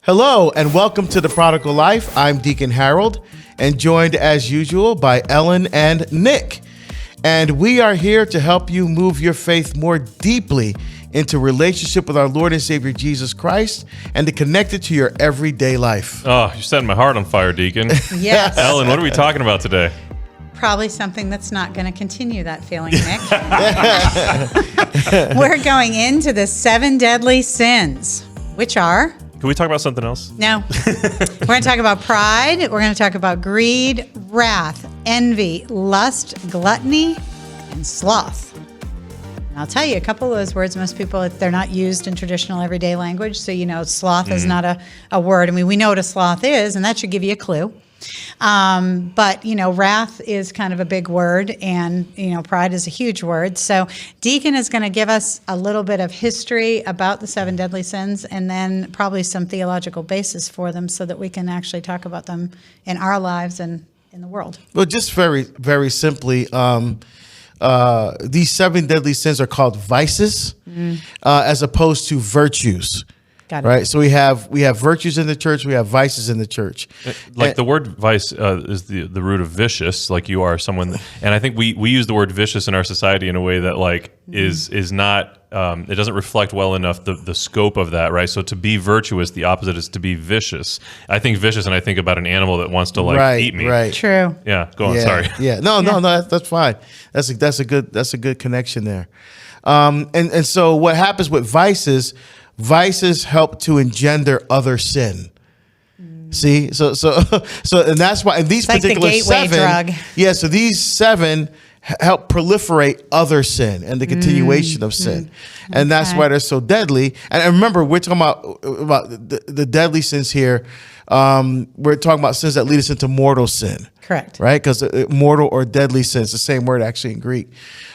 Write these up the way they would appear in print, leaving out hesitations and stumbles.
Hello and welcome to The Prodigal Life. I'm Deacon Harold and joined as usual by Ellen and Nick. And we are here to help you move your faith more deeply into relationship with our Lord and Savior Jesus Christ and to connect it to your everyday life. Oh, you're setting my heart on fire, Deacon. Yes. Ellen, what are we talking about today? Probably something that's not going to continue that feeling, Nick. We're going into the 7 deadly sins, which are... Can we talk about something else? No. We're going to talk about pride. We're going to talk about greed, wrath, envy, lust, gluttony, and sloth. And I'll tell you, a couple of those words, most people, they're not used in traditional everyday language. So, sloth is not a word. I mean, we know what a sloth is, and that should give you a clue. But, wrath is kind of a big word, and, pride is a huge word. So Deacon is going to give us a little bit of history about the 7 deadly sins and then probably some theological basis for them so that we can actually talk about them in our lives and in the world. Well, just very, very simply, these 7 deadly sins are called vices as opposed to virtues. Got it. Right, so we have virtues in the church, we have vices in the church. Like the word vice is the root of vicious. Like you are someone, and I think we use the word vicious in our society in a way that is not. It doesn't reflect well enough the scope of that, right? So to be virtuous, the opposite is to be vicious. I think vicious, and I think about an animal that wants to eat me. Right. True. Yeah. Go on. Yeah, Sorry. Yeah. No. That's fine. That's a good connection there. And so what happens with vices? Vices help to engender other sin. See, so and that's why. And these it's particular like the gateway 7, drug. yeah. So these 7 help proliferate other sin and the continuation of sin, and that's why they're so deadly. And remember, we're talking about the deadly sins here. We're talking about sins that lead us into mortal sin. Correct. Right, because mortal or deadly sins, the same word actually in Greek.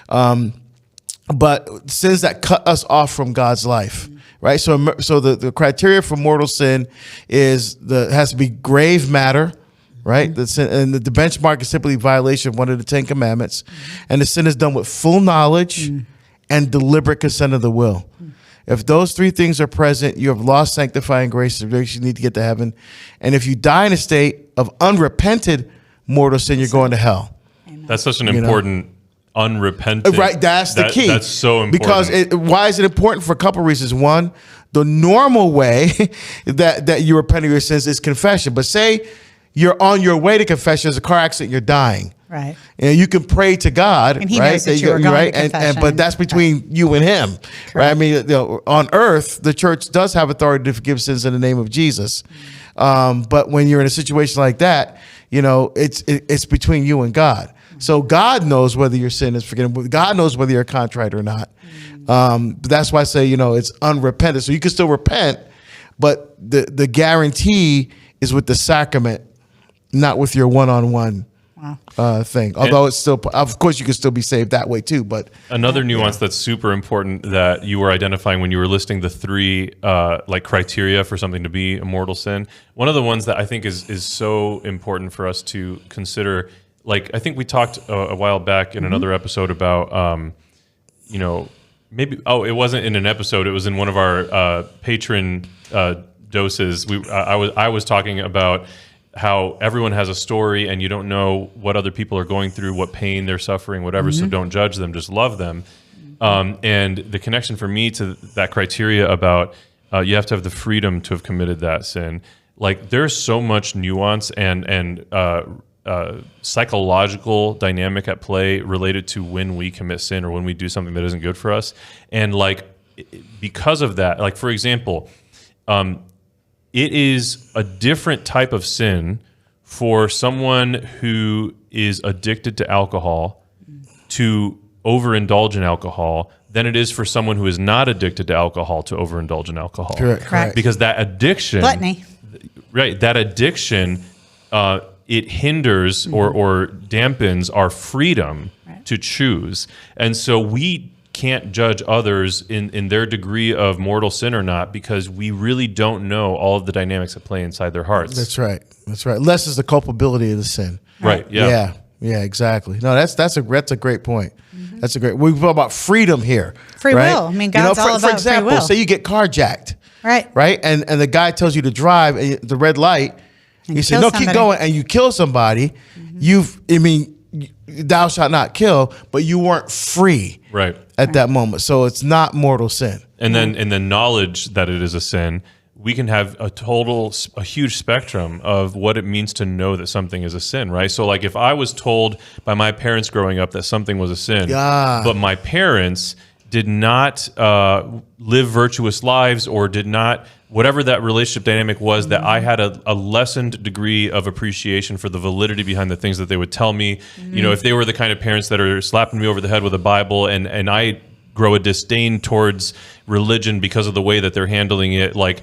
But sins that cut us off from God's life. Right, so the criteria for mortal sin is has to be grave matter, right? The sin, and the benchmark is simply violation of one of the 10 commandments, and the sin is done with full knowledge and deliberate consent of the will. If those 3 things are present, you have lost sanctifying grace. You need to get to heaven, and if you die in a state of unrepented mortal sin, you're going to hell. Amen. That's such an important. Unrepentant. Right, that's the key. That's so important. Because why is it important? For a couple of reasons. One, the normal way that you repent of your sins is confession. But say you're on your way to confession, there's a car accident, you're dying. Right. And you can pray to God, and he right? knows that you were going to confession. But that's between you and him, right? I mean, on earth, the church does have authority to forgive sins in the name of Jesus. But when you're in a situation like that, it's between you and God. So God knows whether your sin is forgiven. God knows whether you're contrite or not. But that's why I say, it's unrepentant. So you can still repent, but the guarantee is with the sacrament, not with your one-on-one thing. Although it's still, of course, you can still be saved that way too. But another nuance that's super important that you were identifying when you were listing the 3 criteria for something to be a mortal sin. One of the ones that I think is so important for us to consider. I think we talked a while back in another episode about, it wasn't in an episode. It was in one of our patron doses. I was talking about how everyone has a story and you don't know what other people are going through, what pain they're suffering, whatever. So don't judge them, just love them. And the connection for me to that criteria about you have to have the freedom to have committed that sin. There's so much nuance and psychological dynamic at play related to when we commit sin or when we do something that isn't good for us. And because of that, for example, it is a different type of sin for someone who is addicted to alcohol to overindulge in alcohol than it is for someone who is not addicted to alcohol to overindulge in alcohol. Correct. Because that addiction, gluttony, right? That addiction, it hinders or dampens our freedom to choose, and so we can't judge others in their degree of mortal sin or not because we really don't know all of the dynamics that play inside their hearts. That's right. Less is the culpability of the sin. Right. Yeah. Yeah. Exactly. No, that's a great point. That's a great. We talk about freedom here. Free right? will. I mean, God's all about for example, free will. say you get carjacked. Right. And the guy tells you to drive and the red light. And He said, kill no, keep somebody. going. And you kill somebody. Thou shalt not kill, but you weren't free Right. at that moment. So it's not mortal sin. And then in the knowledge that it is a sin, we can have a huge spectrum of what it means to know that something is a sin, right? So like if I was told by my parents growing up that something was a sin, but my parents did not live virtuous lives or did not, whatever that relationship dynamic was, that I had a lessened degree of appreciation for the validity behind the things that they would tell me. You know, if they were the kind of parents that are slapping me over the head with a Bible and I grow a disdain towards religion because of the way that they're handling it, like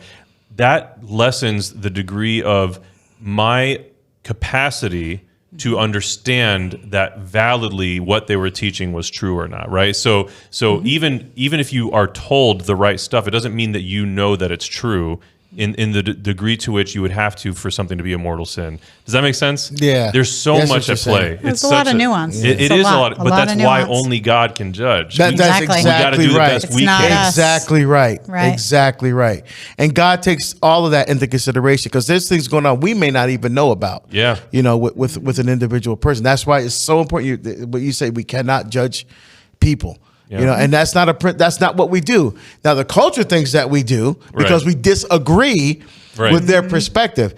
that lessens the degree of my capacity to understand that validly what they were teaching was true or not, right? So even if you are told the right stuff, it doesn't mean that you know that it's true in the degree to which you would have to for something to be a mortal sin. Does that make sense? Yeah. There's so That's much what at you're play. saying. There's a lot of nuance. It is a lot, but that's of why nuance. only God can judge. That's Exactly. We got to exactly do the right. best It's we not can. us. Exactly right. Right. Exactly right. And God takes all of that into consideration because there's things going on we may not even know about. Yeah. You know, with an individual person. That's why it's so important. What you say, we cannot judge people. Yeah. You know, and that's not what we do. Now, the culture thinks that we do because we disagree with their perspective.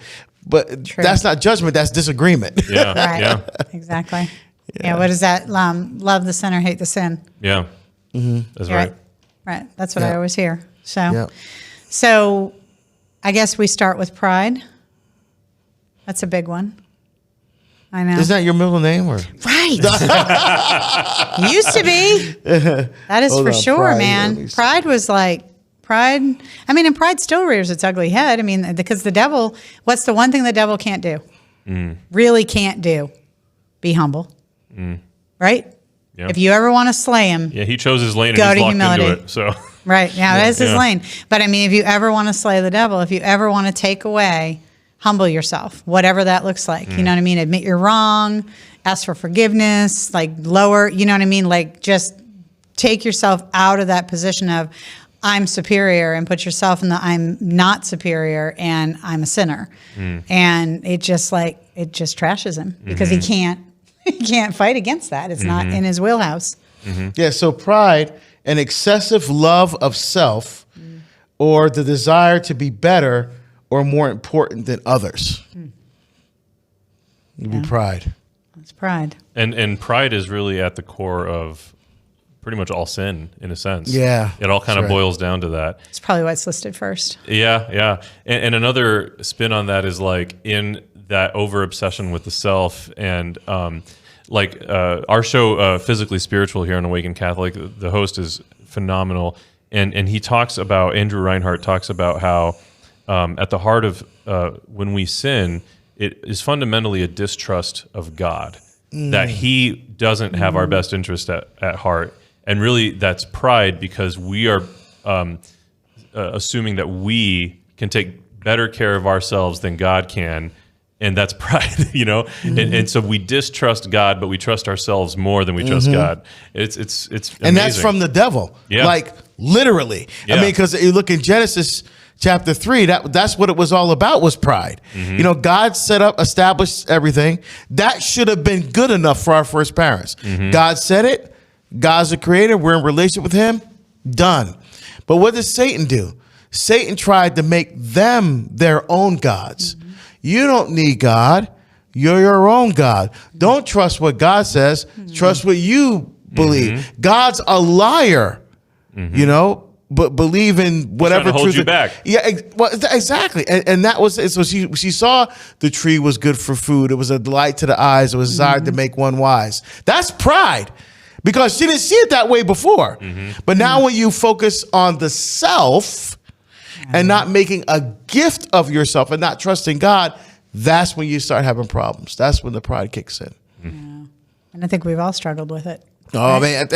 But that's not judgment. That's disagreement. Yeah. Right. Yeah. Exactly. Yeah. What is that? Love the sinner, hate the sin. Yeah. That's right. Right. That's what Yeah. I always hear. So, Yeah. so I guess we start with pride. That's a big one. I know. Is that your middle name or? Right. Used to be. That is Hold for on, sure, pride. Let man. me see. Pride was like, pride. I mean, and pride still rears its ugly head. I mean, because the devil, what's the one thing the devil can't do? Really can't do? Be humble. Right? Yeah. If you ever want to slay him, Yeah, he chose his lane and Go he's to locked humility. into it. So right. Yeah, that's his Yeah. lane. But I mean, if you ever want to slay the devil, if you ever want to take away, humble yourself, whatever that looks like. You know what I mean? Admit you're wrong, ask for forgiveness, like lower, you know what I mean? Like just take yourself out of that position of I'm superior and put yourself in the I'm not superior and I'm a sinner. And it just trashes him because he can't fight against that. It's not in his wheelhouse. Yeah, so pride, an excessive love of self or the desire to be better or more important than others. It'd be pride. That's pride. and pride is really at the core of pretty much all sin in a sense. Yeah, It all kind of that's right. boils down to that. It's probably why it's listed first. Yeah, yeah. And another spin on that is like in that over obsession with the self and our show Physically Spiritual here on Awakened Catholic, the host is phenomenal. And he talks about, Andrew Reinhardt talks about how at the heart of when we sin, it is fundamentally a distrust of God, that he doesn't have our best interest at heart. And really that's pride because we are assuming that we can take better care of ourselves than God can. And that's pride, you know? And so we distrust God, but we trust ourselves more than we trust God. It's amazing. And that's from the devil. Yeah. Like literally. I Yeah. mean, because you look in Genesis chapter 3, that's what it was all about, was pride. You know, God established everything. That should have been good enough for our first parents. God said it. God's the creator. We're in relationship with him. Done. But what does Satan do? Satan tried to make them their own gods. You don't need God. You're your own God. Don't trust what God says. Trust what you believe. God's a liar, you know, but believe in whatever trying to hold truth. you back. Yeah, exactly. And that was it. So she saw the tree was good for food. It was a delight to the eyes. It was desired to make one wise. That's pride because she didn't see it that way before. But now when you focus on the self and not making a gift of yourself and not trusting God, that's when you start having problems. That's when the pride kicks in. And I think we've all struggled with it. Oh, man.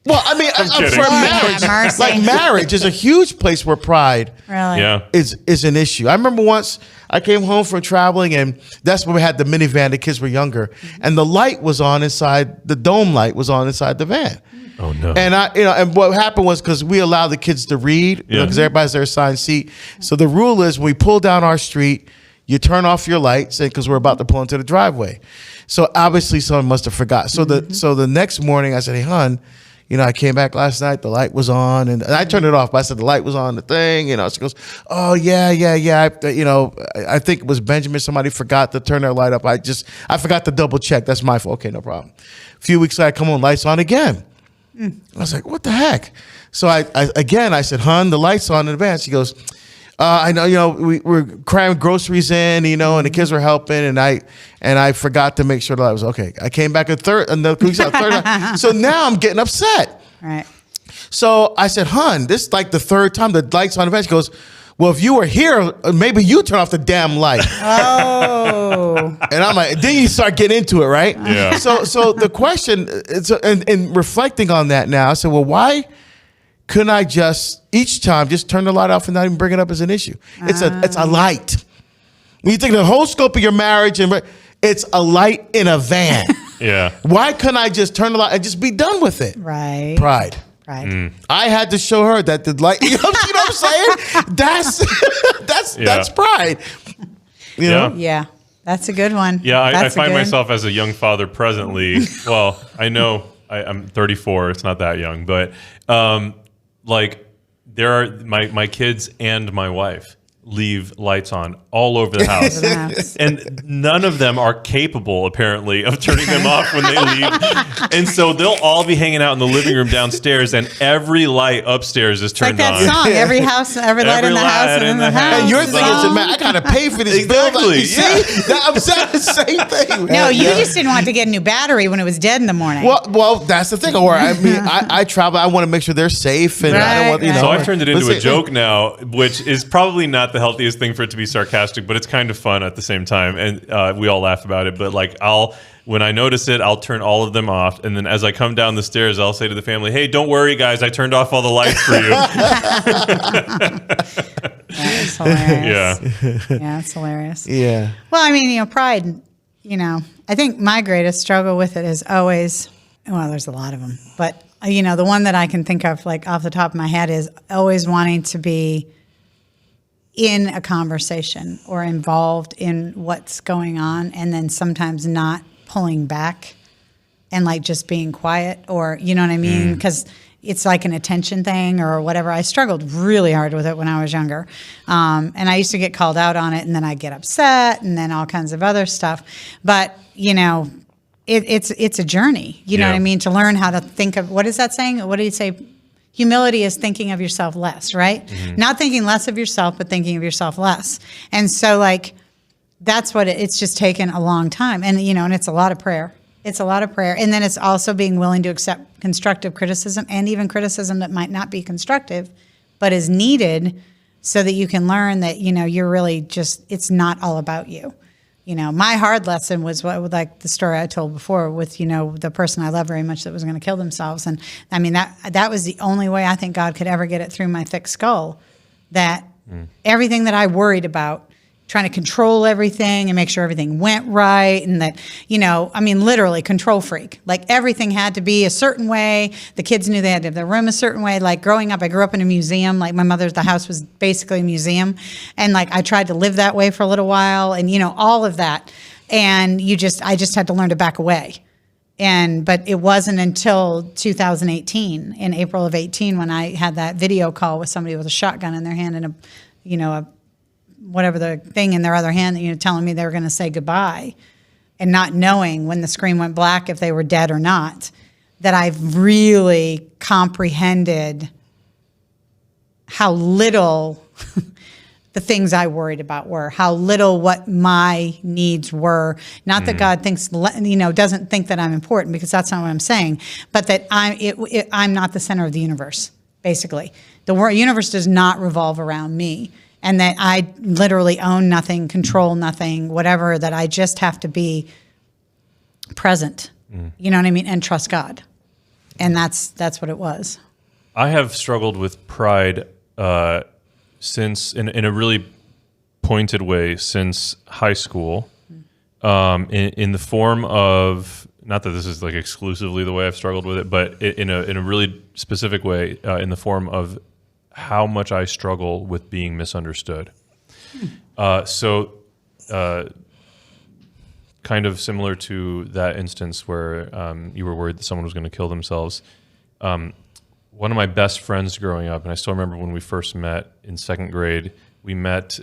Well, I mean, for kidding. marriage, Mercy. like marriage is a huge place where pride Really? yeah. is an issue. I remember once I came home from traveling, and that's when we had the minivan. The kids were younger, and the light was on inside. The dome light was on inside the van, Oh no! And and what happened was because we allowed the kids to read, because everybody's their assigned seat. So the rule is, when we pull down our street, you turn off your lights, because we're about to pull into the driveway. So obviously someone must have forgot. So the next morning I said, hey, hon, I came back last night, the light was on, and I turned it off, but I said the light was on the thing, She goes, oh, yeah. I think it was Benjamin. Somebody forgot to turn their light up. I forgot to double check. That's my fault. Okay, no problem. A few weeks later, I come on, lights on again. I was like, what the heck? So I said, hon, the light's on in advance. She goes, I know, we were cramming groceries in, and the kids were helping, and I forgot to make sure that I was okay. I came back third time. So now I'm getting upset. Right. So I said, hon, this is like the third time the light's on the bench. She goes, well, if you were here, maybe you turn off the damn light. Oh. And I'm like, then you start getting into it, right? Yeah. So the question, and reflecting on that now, I said, well, why couldn't I each time turn the light off and not even bring it up as an issue? It's a light. When you think the whole scope of your marriage, it's a light in a van. Yeah. Why couldn't I just turn the light and just be done with it? Right. Pride. Right. I had to show her that the light, you know what I'm saying? That's pride. You know? Yeah. That's a good one. Yeah, I find myself as a young father presently. Well, I know I'm 34. It's not that young, but there are my kids and my wife leave lights on all over the house. And none of them are capable, apparently, of turning them off when they leave. And so they'll all be hanging out in the living room downstairs, and every light upstairs is turned on. Like that song, every light in the house and in the house. And your thing is, man, I got to pay for this Exactly, bill. See? I'm saying the same thing. No, you just didn't want to get a new battery when it was dead in the morning. Well, that's the thing. Or I travel. I want to make sure they're safe, and I don't want So I've turned it into a joke now, which is probably not the healthiest thing for it to be sarcastic, but it's kind of fun at the same time, and we all laugh about it. But when I notice it, I'll turn all of them off, and then as I come down the stairs, I'll say to the family, "Hey, don't worry, guys, I turned off all the lights for you." That is hilarious. Yeah, it's hilarious. Yeah. Well, I mean, pride. I think my greatest struggle with it is always. Well, there's a lot of them, but the one that I can think of, like off the top of my head, is always wanting to be in a conversation or involved in what's going on, and then sometimes not pulling back and just being quiet, or you know what I mean? Because it's like an attention thing or whatever. I struggled really hard with it when I was younger. And I used to get called out on it, and then I'd get upset, and then all kinds of other stuff. But, it's a journey, you know what I mean? To learn how to think of, what is that saying? What did he say? Humility is thinking of yourself less, right? Mm-hmm. Not thinking less of yourself, but thinking of yourself less. And so that's what it's just taken a long time. And, and it's a lot of prayer. It's a lot of prayer. And then it's also being willing to accept constructive criticism, and even criticism that might not be constructive, but is needed so that you can learn that, you're really it's not all about you. My hard lesson was like the story I told before with, the person I love very much that was going to kill themselves. And I mean, that was the only way I think God could ever get it through my thick skull, that everything that I worried about, trying to control everything and make sure everything went right, and that, literally control freak. Like everything had to be a certain way. The kids knew they had to have their room a certain way. Like growing up, I grew up in a museum. Like the house was basically a museum. And I tried to live that way for a little while, and, all of that. And I just had to learn to back away. But it wasn't until 2018, in April of 18, when I had that video call with somebody with a shotgun in their hand and a whatever the thing in their other hand, telling me they were going to say goodbye, and not knowing when the screen went black if they were dead or not, that I've really comprehended how little the things I worried about were, how little what my needs were. Not that God thinks, doesn't think that I'm important, because that's not what I'm saying, but that I'm not the center of the universe, basically. The universe does not revolve around me. And that I literally own nothing, control nothing, whatever, that I just have to be present, you know what I mean, and trust God. And that's what it was. I have struggled with pride since, in a really pointed way, since high school, in the form of not that this is like exclusively the way I've struggled with it, but in a really specific way, in the form of how much I struggle with being misunderstood. Kind of similar to that instance where you were worried that someone was going to kill themselves. One of my best friends growing up, and I still remember when we first met in second grade, we met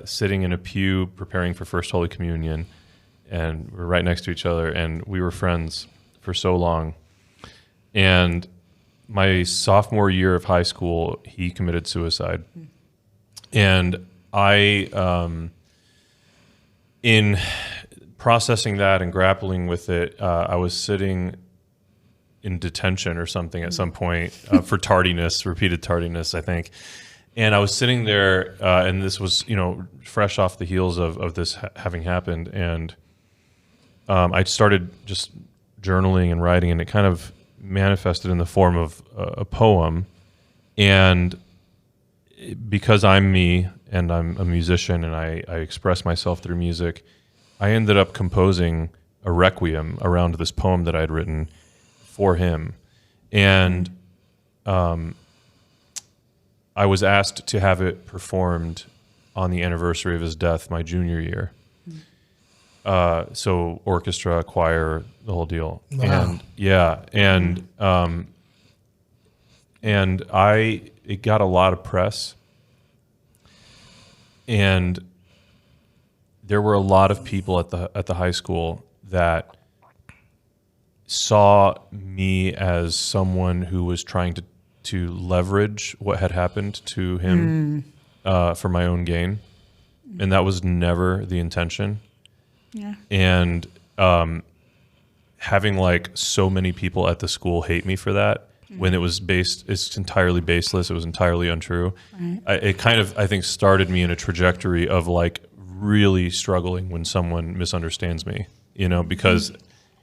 sitting in a pew preparing for First Holy Communion, and we were right next to each other, and we were friends for so long. And my sophomore year of high school, he committed suicide. And I, in processing that and grappling with it, I was sitting in detention or something at some point for tardiness, repeated tardiness, I think. And I was sitting there, and this was, fresh off the heels of this having happened. And I started just journaling and writing, and it kind of manifested in the form of a poem. And because I'm me and I'm a musician and I express myself through music, I ended up composing a requiem around this poem that I'd written for him. And I was asked to have it performed on the anniversary of his death, my junior year. So orchestra, choir, the whole deal. Wow. And it got a lot of press, and there were a lot of people at the high school that saw me as someone who was trying to leverage what had happened to him for my own gain, and that was never the intention. Yeah. And having like so many people at the school hate me for that, when it's entirely baseless, it was entirely untrue. Right. It kind of, I think, started me in a trajectory of like really struggling when someone misunderstands me, because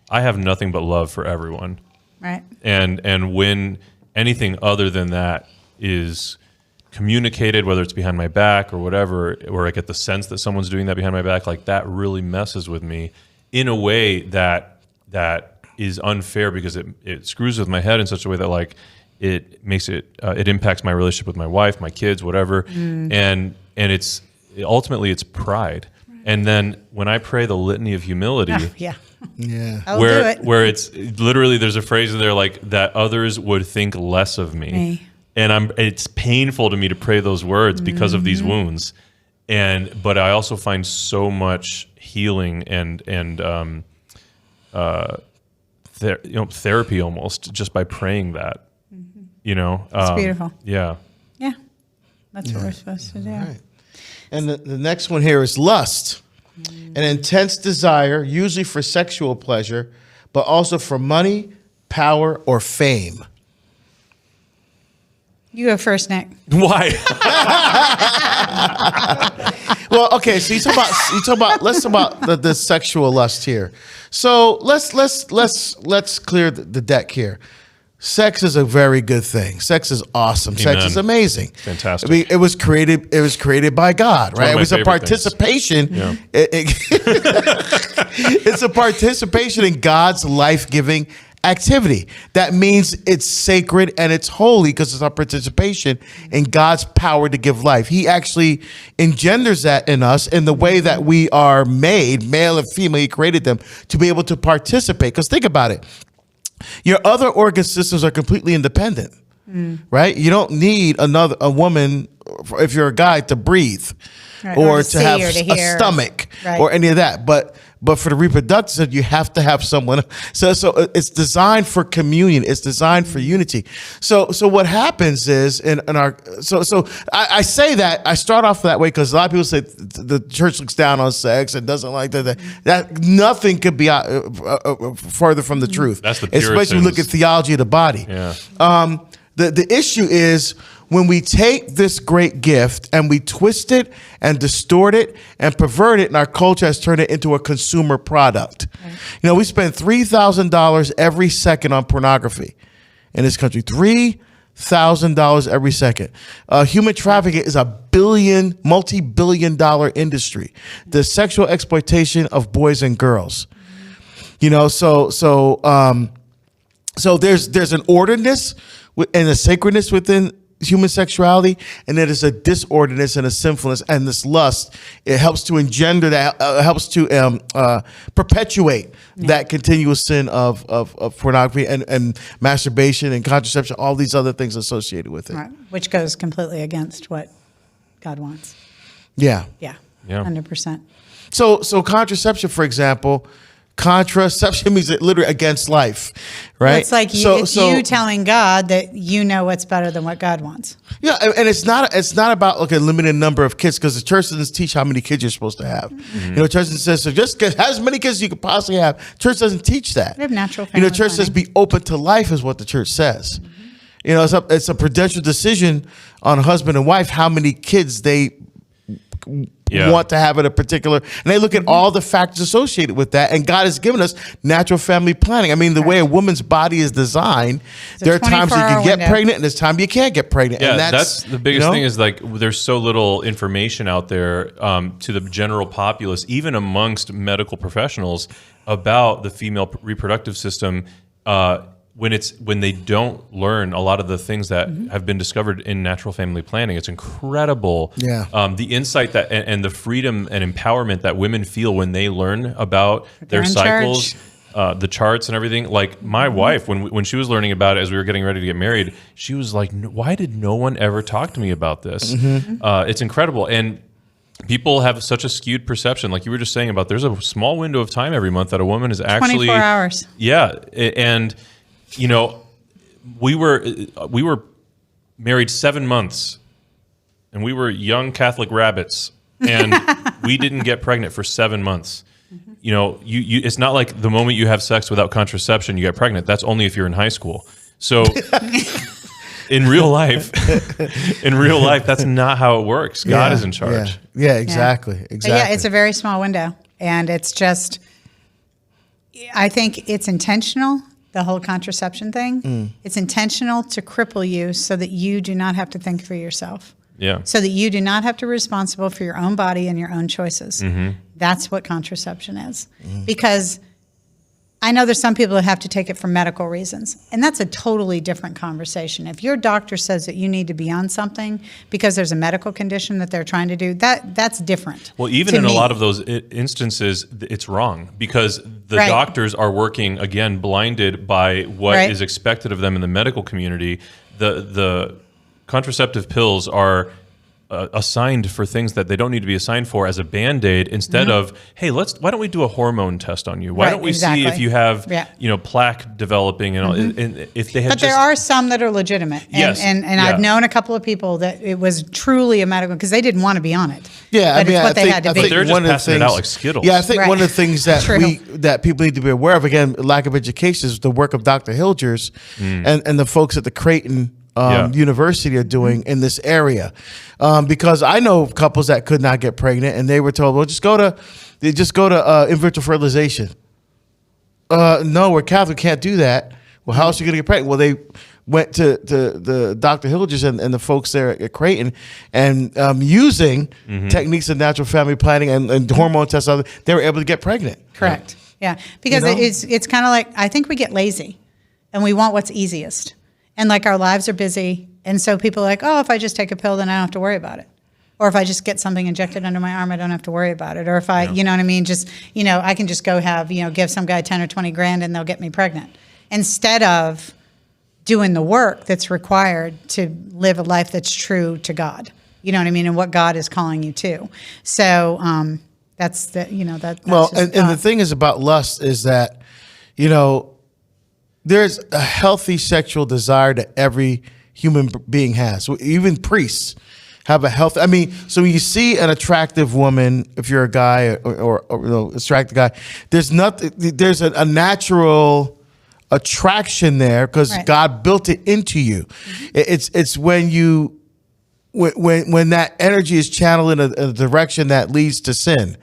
I have nothing but love for everyone. Right. And when anything other than that is communicated, whether it's behind my back or whatever, or I get the sense that someone's doing that behind my back, like that really messes with me in a way that is unfair, because it screws with my head in such a way that like it makes it impacts my relationship with my wife, my kids, whatever. And it's ultimately it's pride. And then when I pray the litany of humility, Yeah. Yeah. where it's literally, there's a phrase in there like that others would think less of me. And it's painful to me to pray those words because of these wounds. But I also find so much healing and therapy almost just by praying that. It's beautiful. Yeah. Yeah. That's what we're supposed to do. Right. And the next one here is lust, an intense desire, usually for sexual pleasure, but also for money, power, or fame. You go first, Nick. Why? Well, okay. So you talk about. Let's talk about the sexual lust here. So let's clear the deck here. Sex is a very good thing. Sex is awesome. Amen. Sex is amazing. Fantastic. I mean, it was created by God, right? It was a participation. Yeah. It's a participation in God's life-giving activity. That means it's sacred and it's holy because it's our participation in God's power to give life. He actually engenders that in us in the way that we are made, male and female. He created them to be able to participate. Because think about it. Your other organ systems are completely independent, right? You don't need a woman, if you're a guy, to breathe, Right. or to to have see or to a hear. stomach, Right. or any of that. But for the reproductive, you have to have someone. So it's designed for communion. It's designed for unity. So what happens is I say that I start off that way because a lot of people say the church looks down on sex and doesn't like that. That nothing could be further from the truth. That's the especially when you look Puritans. at theology of the body. Yeah. The issue is when we take this great gift and we twist it and distort it and pervert it, and our culture has turned it into a consumer product. Right. We spend $3,000 every second on pornography in this country. $3,000 every second. Human trafficking is a multi-billion dollar industry. The sexual exploitation of boys and girls. So there's an orderedness and a sacredness within human sexuality, and there is a disorderedness and a sinfulness, and this lust. It helps to engender that, helps to perpetuate that continuous sin of pornography and masturbation and contraception, all these other things associated with it. Right. Which goes completely against what God wants. Yeah. Yeah. Yeah. 100%. So contraception, for example. Contraception means it literally against life, right? Well, it's like you telling God that you know what's better than what God wants. Yeah, and it's not about like a limited number of kids, because the church doesn't teach how many kids you're supposed to have. Mm-hmm. Church says so just get as many kids as you could possibly have. Church doesn't teach that. We have natural family church says planning. be open to life is what the church says. Mm-hmm. It's a prudential decision on husband and wife how many kids they want to have at a particular, and they look at all the factors associated with that. And God has given us natural family planning. I mean, the way a woman's body is designed, there are times you can get pregnant, and there's times you can't get pregnant. Yeah, and that's the biggest thing is like there's so little information out there to the general populace, even amongst medical professionals, about the female reproductive system. When they don't learn a lot of the things that have been discovered in natural family planning, it's incredible. Yeah. The insight that and the freedom and empowerment that women feel when they learn about their cycles, the charts and everything. Like my wife, when she was learning about it as we were getting ready to get married, she was like, "Why did no one ever talk to me about this?" It's incredible. And people have such a skewed perception, like you were just saying about. There's a small window of time every month that a woman is actually 24 hours. Yeah, and we were married 7 months, and we were young Catholic rabbits, and we didn't get pregnant for 7 months. It's not like the moment you have sex without contraception, you get pregnant. That's only if you're in high school. So in real life, that's not how it works. God is in charge. Yeah, exactly. But yeah, it's a very small window, and it's just, I think it's intentional. The whole contraception thing, it's intentional to cripple you so that you do not have to think for yourself. Yeah. So that you do not have to be responsible for your own body and your own choices. Mm-hmm. That's what contraception is. Because I know there's some people that have to take it for medical reasons, and that's a totally different conversation. If your doctor says that you need to be on something because there's a medical condition that they're trying to do, that's different. Well, even in a lot of those instances, it's wrong because the doctors are working, again, blinded by what is expected of them in the medical community. The contraceptive pills are assigned for things that they don't need to be assigned for as a Band-Aid instead of, hey, why don't we do a hormone test on you? Why don't we see if you have, plaque developing and all, and if they had But there are some that are legitimate. And I've known a couple of people that it was truly a medical, because they didn't want to be on it. Yeah, but it's what they had to be. But they're just passing it out like Skittles. Yeah, I think one of the things that that people need to be aware of, again, lack of education, is the work of Dr. Hilgers and the folks at the Creighton University are doing in this area, because I know couples that could not get pregnant, and they were told, "Well, just go to in vitro fertilization." No, we're Catholic, can't do that. Well, how else are you going to get pregnant? Well, they went to the Dr. Hilgers and the folks there at Creighton, and using techniques of natural family planning and hormone tests, they were able to get pregnant. Correct. Yeah, because it's kind of like, I think we get lazy, and we want what's easiest. And like our lives are busy. And so people are like, oh, if I just take a pill, then I don't have to worry about it. Or if I just get something injected under my arm, I don't have to worry about it. Or if I, you know what I mean? Just, I can just go have, give some guy 10 or 20 grand and they'll get me pregnant. Instead of doing the work that's required to live a life that's true to God. You know what I mean? And what God is calling you to. So that's the, that's and the thing is about lust is that, there's a healthy sexual desire that every human being has. Even priests have a healthy. I mean, so when you see an attractive woman, if you're a guy or attractive guy, there's nothing. There's a natural attraction there because God built it into you. It's when you when that energy is channeled in a direction that leads to sin.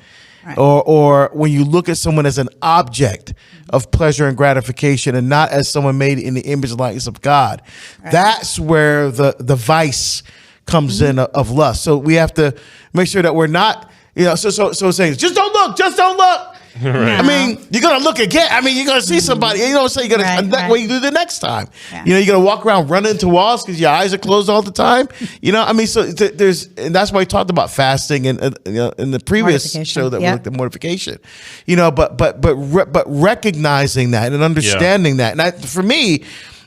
Right. Or when you look at someone as an object of pleasure and gratification and not as someone made in the image and likeness of God, that's where the vice comes in of lust. So we have to make sure that we're not, so saying, just don't look, I mean, you're gonna look again. I mean, you're gonna see somebody. You know what I'm saying? You're gonna that way you do the next time. Yeah. You know, you're gonna walk around running into walls because your eyes are closed all the time. You know, I mean, so there's, and that's why we talked about fasting and you know, in the previous show that we looked at mortification. You know, but recognizing that and understanding that, and for me,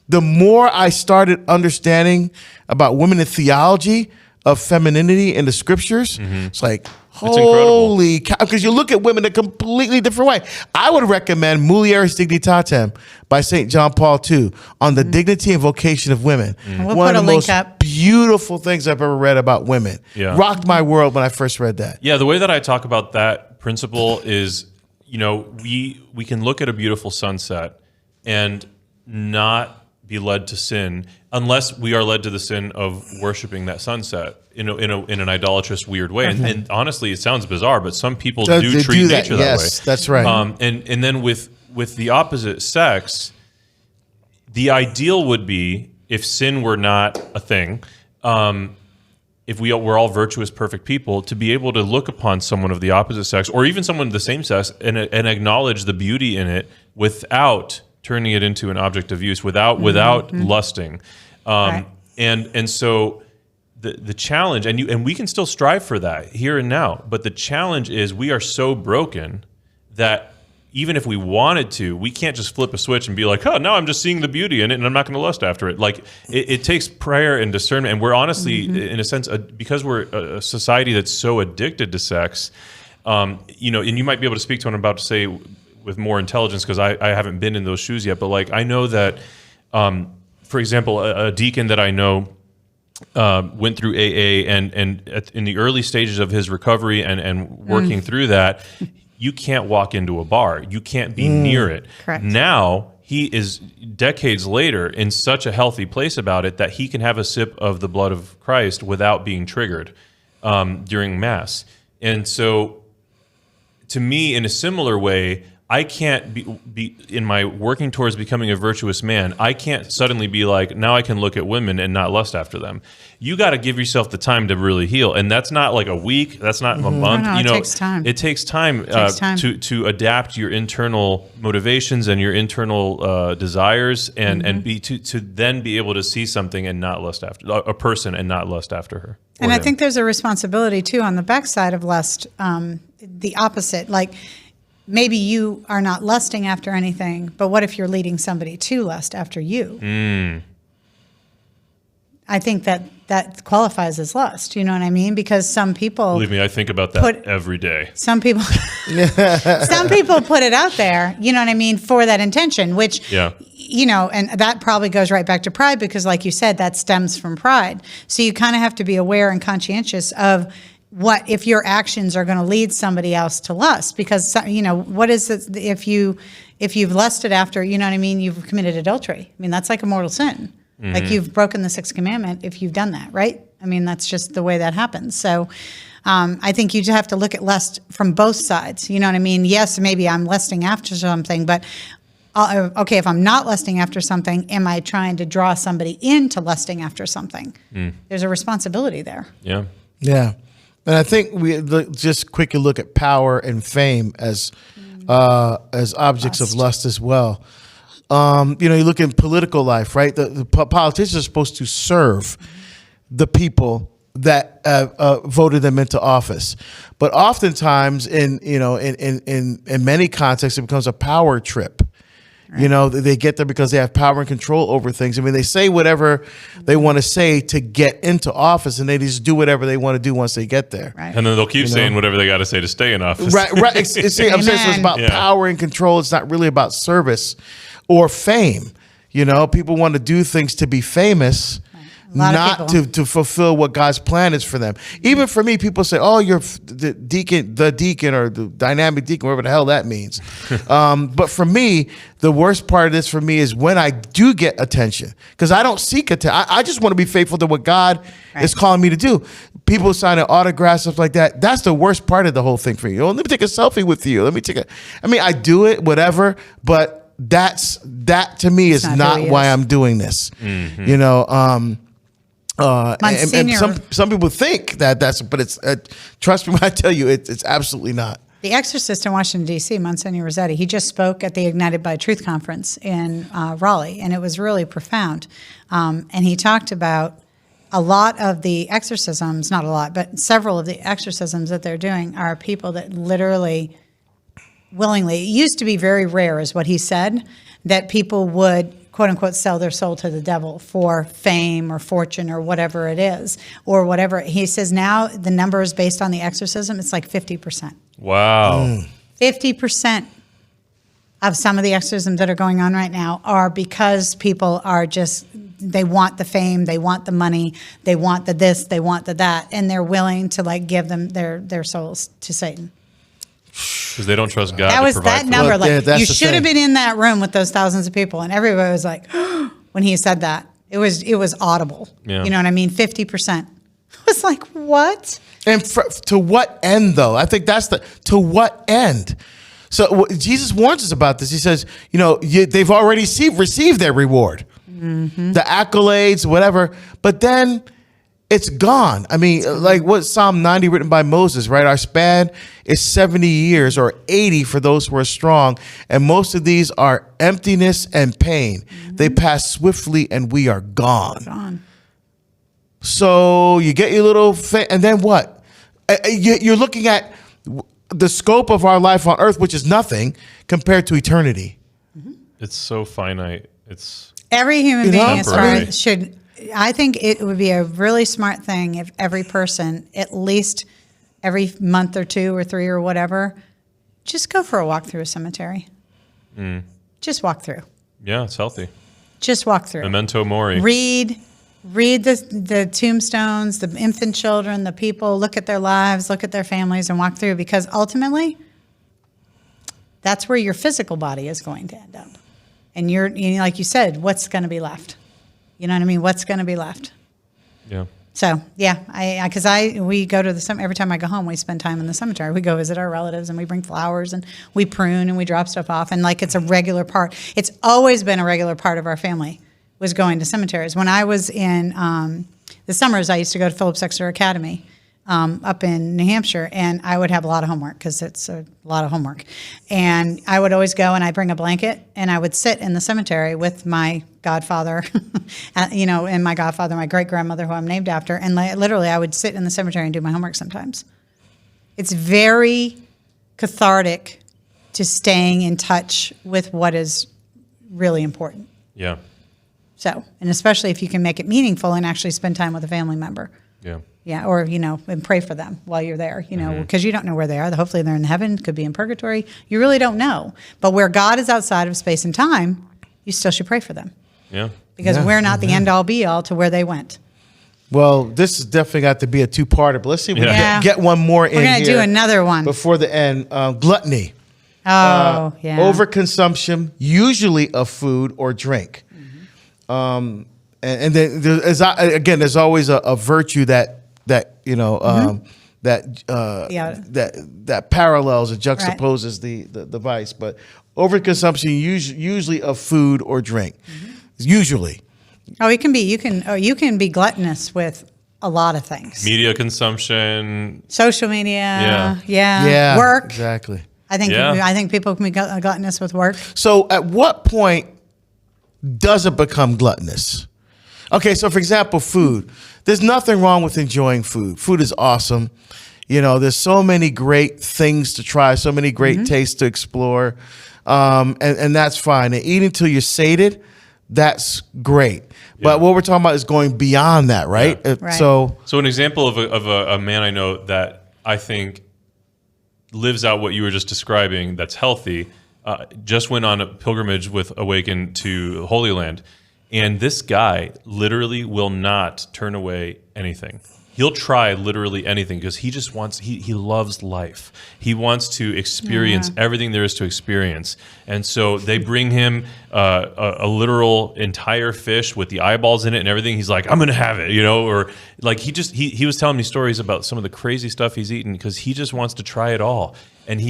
the more I started understanding about women in theology of femininity in the scriptures, it's like, holy cow, because you look at women a completely different way. I would recommend Mulieris Dignitatem by St. John Paul II on the dignity and vocation of women. We'll One put of a the link most up. beautiful things I've ever read about women. Yeah. Rocked my world when I first read that. Yeah, the way that I talk about that principle is, you know, we can look at a beautiful sunset and not be led to sin unless we are led to the sin of worshiping that sunset in an idolatrous, weird way. And honestly, it sounds bizarre, but some people do treat nature that way. Yes, that's right. And then with the opposite sex, the ideal would be, if sin were not a thing, if we're all virtuous, perfect people, to be able to look upon someone of the opposite sex or even someone of the same sex and acknowledge the beauty in it without turning it into an object of use, without lusting. Right. And so the challenge, and we can still strive for that here and now, but the challenge is we are so broken that even if we wanted to, we can't just flip a switch and be like, oh, now I'm just seeing the beauty in it and I'm not going to lust after it. Like, it takes prayer and discernment. And we're honestly, in a sense, because we're a society that's so addicted to sex, you know, and you might be able to speak to what I'm about to say with more intelligence because I haven't been in those shoes yet. But like, I know that, for example, a deacon that I know went through AA and in the early stages of his recovery and working through that, you can't walk into a bar. You can't be near it. Correct. Now, he is decades later in such a healthy place about it that he can have a sip of the blood of Christ without being triggered during Mass. And so, to me, in a similar way, I can't be in my working towards becoming a virtuous man. I can't suddenly be like, now I can look at women and not lust after them. You got to give yourself the time to really heal, and that's not like a week. That's not a month. No, you know, it takes time. It takes time, to adapt your internal motivations and your internal desires, and to then be able to see something and not lust after a person and not lust after her. And I think there's a responsibility too on the backside of lust, the opposite. Like, maybe you are not lusting after anything, but what if you're leading somebody to lust after you? I think that qualifies as lust. You know what I mean? Because some people, Believe me, I think about that every day. some people put it out there, you know what I mean, for that intention, which, you know, and that probably goes right back to pride because, like you said, that stems from pride. So you kind of have to be aware and conscientious of what if your actions are going to lead somebody else to lust, because, you know, what is it if you've lusted after, you know what I mean, you've committed adultery. I mean, that's like a mortal sin. Like, you've broken the sixth commandment if you've done that, right? I mean, that's just the way that happens. So I think you just have to look at lust from both sides. You know what I mean? Yes, maybe I'm lusting after something, but okay, if I'm not lusting after something, am I trying to draw somebody into lusting after something? There's a responsibility there. Yeah. Yeah. And I think we just quickly look at power and fame as objects of lust as well. You know, you look in political life, right? The politicians are supposed to serve the people that voted them into office, but oftentimes, in many contexts, it becomes a power trip. Right. You know, they get there because they have power and control over things. I mean, they say whatever they want to say to get into office, and they just do whatever they want to do once they get there. Right. And then they'll keep saying whatever they got to say to stay in office. Right. I'm saying so it's about power and control. It's not really about service or fame. You know, people want to do things to be famous, not to fulfill what God's plan is for them. Even for me, people say, "Oh, you're the deacon, or the dynamic deacon, whatever the hell that means." But for me, the worst part of this for me is when I do get attention, because I don't seek attention. I just want to be faithful to what God is calling me to do. People signing autographs, stuff like that. That's the worst part of the whole thing for me. Oh, let me take a selfie with you. I do it, whatever, but that to me is not why I'm doing this. You know, and some people think but it's trust me when I tell you it's absolutely not. The exorcist in Washington, D.C., Monsignor Rossetti, he just spoke at the Ignited by Truth conference in Raleigh, and it was really profound. And he talked about a lot of the exorcisms, not a lot, but several of the exorcisms that they're doing are people that literally, willingly, it used to be very rare, is what he said, that people would, quote unquote, sell their soul to the devil for fame or fortune or whatever it is, or whatever. He says now the number is based on the exorcism, it's like 50%. Wow. 50% of some of the exorcisms that are going on right now are because people are just, they want the fame, they want the money, they want the this, they want the that, and they're willing to like give them their souls to Satan. Because they don't trust God That to was provide that for them. number. Well, yeah, Like that's you the should have thing. been in that room with those thousands of people, and everybody was like, when he said that, it was audible. Yeah. You know what I mean? 50%. I was like, what? And to what end, though? I think that's to what end? So Jesus warns us about this. He says, they've already received their reward, the accolades, whatever, but then it's gone. I mean, like what Psalm 90 written by Moses, right? Our span is 70 years or 80 for those who are strong. And most of these are emptiness and pain. They pass swiftly and we are gone. So you get your little, and then what? You're looking at the scope of our life on earth, which is nothing compared to eternity. It's so finite. It's Every human being as far Temporary. as should, I think it would be a really smart thing if every person, at least every month or 2 or 3 or whatever, just go for a walk through a cemetery. Just walk through. yeah, it's healthy. Just walk through. Memento mori. Read the tombstones, the infant children, the people, look at their lives, look at their families, and walk through, because ultimately, that's where your physical body is going to end up. And like you said, what's going to be left? You know what I mean? What's going to be left? Yeah. So, yeah, we go to the cemetery. Every time I go home, we spend time in the cemetery. We go visit our relatives, and we bring flowers, and we prune, and we drop stuff off. And like it's a regular part. It's always been a regular part of our family, was going to cemeteries. When I was in the summers, I used to go to Phillips Exeter Academy up in New Hampshire, and I would have a lot of homework because it's a lot of homework. And I would always go, and I'd bring a blanket, and I would sit in the cemetery with my godfather, and my godfather, my great-grandmother, who I'm named after, and literally I would sit in the cemetery and do my homework sometimes. It's very cathartic to staying in touch with what is really important. Yeah. So, and especially if you can make it meaningful and actually spend time with a family member. Yeah. Yeah, or, and pray for them while you're there, because you don't know where they are. Hopefully they're in heaven, could be in purgatory. You really don't know. But where God is outside of space and time, you still should pray for them. Yeah. Because we're not the end-all, be-all to where they went. Well, this has definitely got to be a two-parter, but let's see if we Yeah. can get one more in We're going here to do another one. before the end. Gluttony. Oh, yeah. Overconsumption, usually of food or drink. And then there's always a virtue that parallels and juxtaposes the vice. But overconsumption usually of food or drink, usually. Oh, you can be gluttonous with a lot of things. Media consumption. Social media, Yeah, work. exactly. I think people can be gluttonous with work. So at what point does it become gluttonous? Okay, so for example, food. There's nothing wrong with enjoying food. Food is awesome. There's so many great things to try, so many great tastes to explore, and that's fine. And eating till you're sated, that's great. But what we're talking about is going beyond that, right? Yeah. Right. So an example of a man I know that I think lives out what you were just describing, that's healthy, just went on a pilgrimage with Awaken to Holy Land. And this guy literally will not turn away anything. He'll try literally anything because he just wants, he loves life. He wants to experience everything there is to experience. And so they bring him a literal entire fish with the eyeballs in it and everything. He's like, I'm going to have it, or like he was telling me stories about some of the crazy stuff he's eaten because he just wants to try it all. And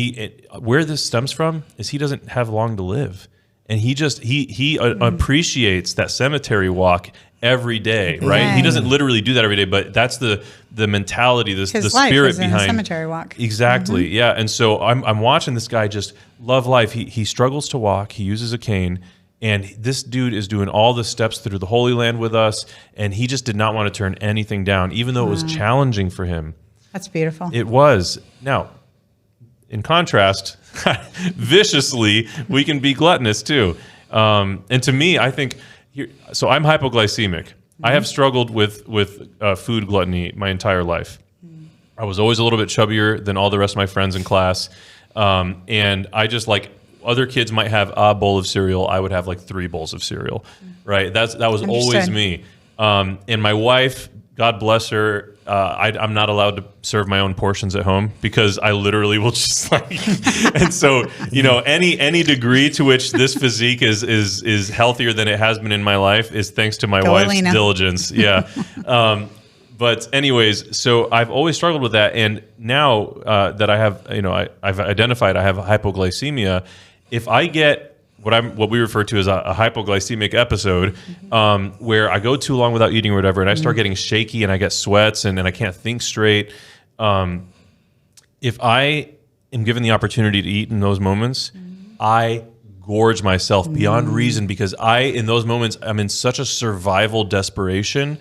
where this stems from is he doesn't have long to live. And he appreciates that cemetery walk every day, right? Yeah. He doesn't literally do that every day, but that's the mentality, the His life spirit is in a behind cemetery walk. Exactly. Yeah. And so I'm watching this guy just love life. He struggles to walk. He uses a cane. And this dude is doing all the steps through the Holy Land with us. And he just did not want to turn anything down, even though it was challenging for him. That's beautiful. It was. Now, in contrast, viciously, we can be gluttonous too. And to me, I think, so I'm hypoglycemic. I have struggled with food gluttony my entire life. I was always a little bit chubbier than all the rest of my friends in class. And I just like, other kids might have a bowl of cereal. I would have like 3 bowls of cereal, right? That was always Understood. me. And my wife, God bless her, I'm not allowed to serve my own portions at home because I literally will just like, and so, any degree to which this physique is healthier than it has been in my life is thanks to my wife's Alina. diligence. Yeah. But anyways, so I've always struggled with that. And now that I have, I've identified I have hypoglycemia, if I get what we refer to as a hypoglycemic episode, where I go too long without eating or whatever, and I start getting shaky and I get sweats and I can't think straight. If I am given the opportunity to eat in those moments, I gorge myself beyond reason because in those moments, I'm in such a survival desperation.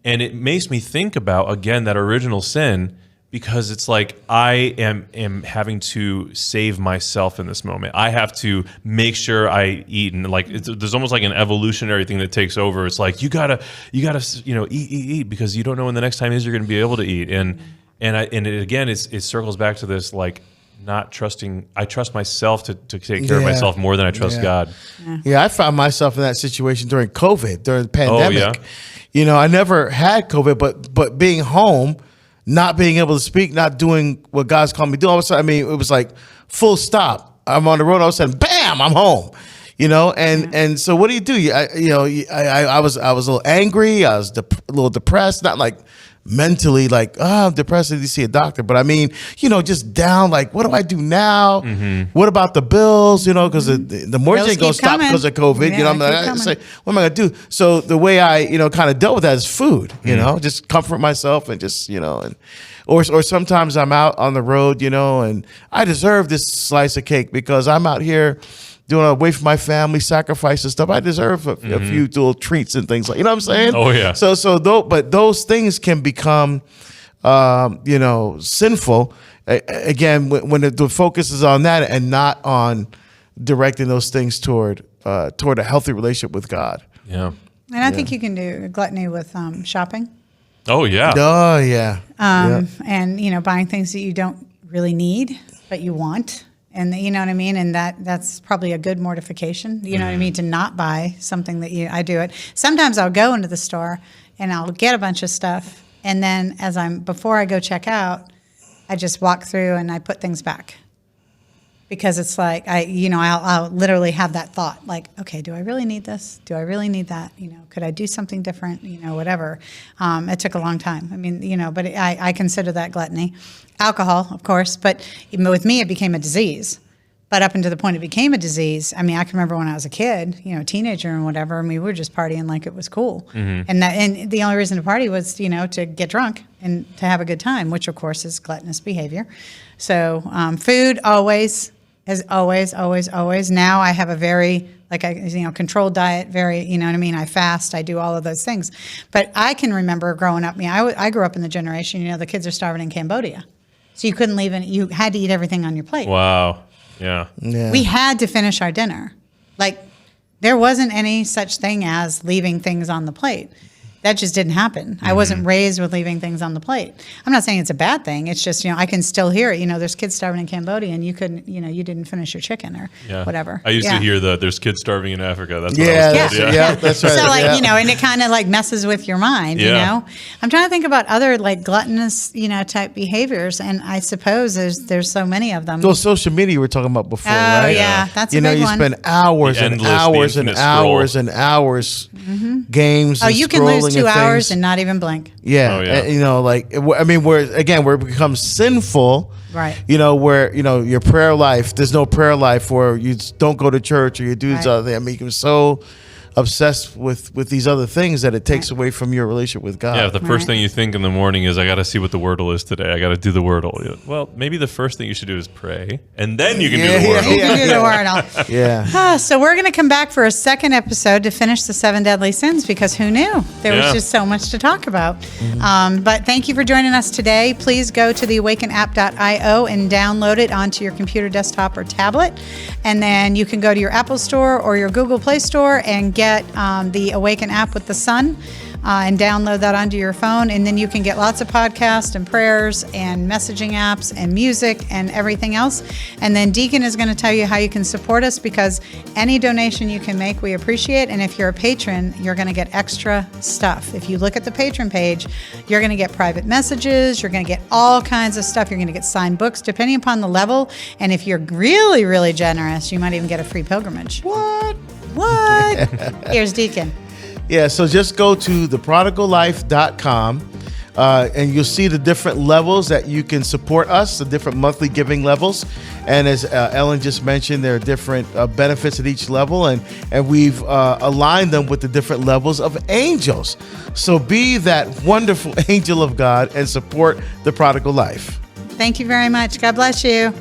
And it makes me think about, again, that original sin, because it's like I am having to save myself in this moment. I have to make sure I eat, and like there's almost like an evolutionary thing that takes over. It's like you gotta eat because you don't know when the next time is you're going to be able to eat. And it circles back to this like not trusting. I trust myself to take care of myself more than I trust God. Yeah, I found myself in that situation during COVID, during the pandemic. yeah? I never had COVID, but being home, not being able to speak, not doing what God's called me to do. All of a sudden, it was like full stop. I'm on the road. All of a sudden, bam, I'm home. And so what do you do? I was a little angry. I was a little depressed, not like mentally like, I'm depressed. I need to see a doctor. But just down, like, what do I do now? What about the bills? Because the mortgage ain't going to stop because of COVID. Yeah, I'm like, what am I going to do? So the way I, kind of dealt with that is food, just comfort myself and just, or sometimes I'm out on the road, and I deserve this slice of cake because I'm out here doing away from my family, sacrifice and stuff. I deserve a few little treats and things like, you know what I'm saying? Oh yeah. But those things can become, sinful. Again, when the focus is on that and not on directing those things toward a healthy relationship with God. Yeah. And I think you can do gluttony with shopping. Oh yeah. Oh yeah. And buying things that you don't really need but you want. And you know what I mean? And that's probably a good mortification, you know what I mean, to not buy something that I do it. Sometimes I'll go into the store and I'll get a bunch of stuff. And then before I go check out, I just walk through and I put things back. Because it's like, I'll literally have that thought, like, okay, do I really need this? Do I really need that? Could I do something different? Whatever. It took a long time. But I consider that gluttony. Alcohol, of course, but even with me, it became a disease. But up until the point it became a disease, I can remember when I was a kid, teenager and whatever, we were just partying like it was cool. And the only reason to party was, to get drunk and to have a good time, which of course is gluttonous behavior. So food always. As always. Now I have a very, controlled diet, very, I fast, I do all of those things. But I can remember growing up, I grew up in the generation, the kids are starving in Cambodia. So you couldn't leave, you had to eat everything on your plate. Wow. Yeah. We had to finish our dinner. There wasn't any such thing as leaving things on the plate. That just didn't happen. I wasn't raised with leaving things on the plate. I'm not saying it's a bad thing. It's just, I can still hear it. There's kids starving in Cambodia and you couldn't, you didn't finish your chicken or whatever. I used to hear there's kids starving in Africa. That's what Yeah, I was told. yeah, that's right. So and it kind of messes with your mind, I'm trying to think about other gluttonous, type behaviors. And I suppose there's so many of them. Those social media you were talking about before, right? Oh, yeah. That's a big you one. spend hours The and endless, hours the and infinite hours scroll. and hours games. Oh, and you can lose scrolling 2 and hours things. and not even blink. Yeah. Oh, yeah. Where it becomes sinful, Right. Where, your prayer life, there's no prayer life, or you don't go to church or you do this other thing. It becomes so obsessed with these other things that it takes away from your relationship with God. Yeah, if the first thing you think in the morning is, I got to see what the Wordle is today. I got to do the Wordle. Well, maybe the first thing you should do is pray, and then you can do the Wordle. You can do the Wordle. Yeah. So we're going to come back for a second episode to finish the 7 deadly sins, because who knew? There was just so much to talk about. But thank you for joining us today. Please go to the awakenapp.io and download it onto your computer, desktop, or tablet. And then you can go to your Apple Store or your Google Play Store and get the Awaken app with the sun and download that onto your phone. And then you can get lots of podcasts and prayers and messaging apps and music and everything else. And then Deacon is going to tell you how you can support us, because any donation you can make, we appreciate. And if you're a patron, you're going to get extra stuff. If you look at the patron page, you're going to get private messages. You're going to get all kinds of stuff. You're going to get signed books, depending upon the level. And if you're really, really generous, you might even get a free pilgrimage. What? Here's Deacon. Yeah, so just go to theprodigallife.com and you'll see the different levels that you can support us, the different monthly giving levels. And as Ellen just mentioned, there are different benefits at each level, and we've aligned them with the different levels of angels. So be that wonderful angel of God and support the Prodigal Life. Thank you very much. God bless you.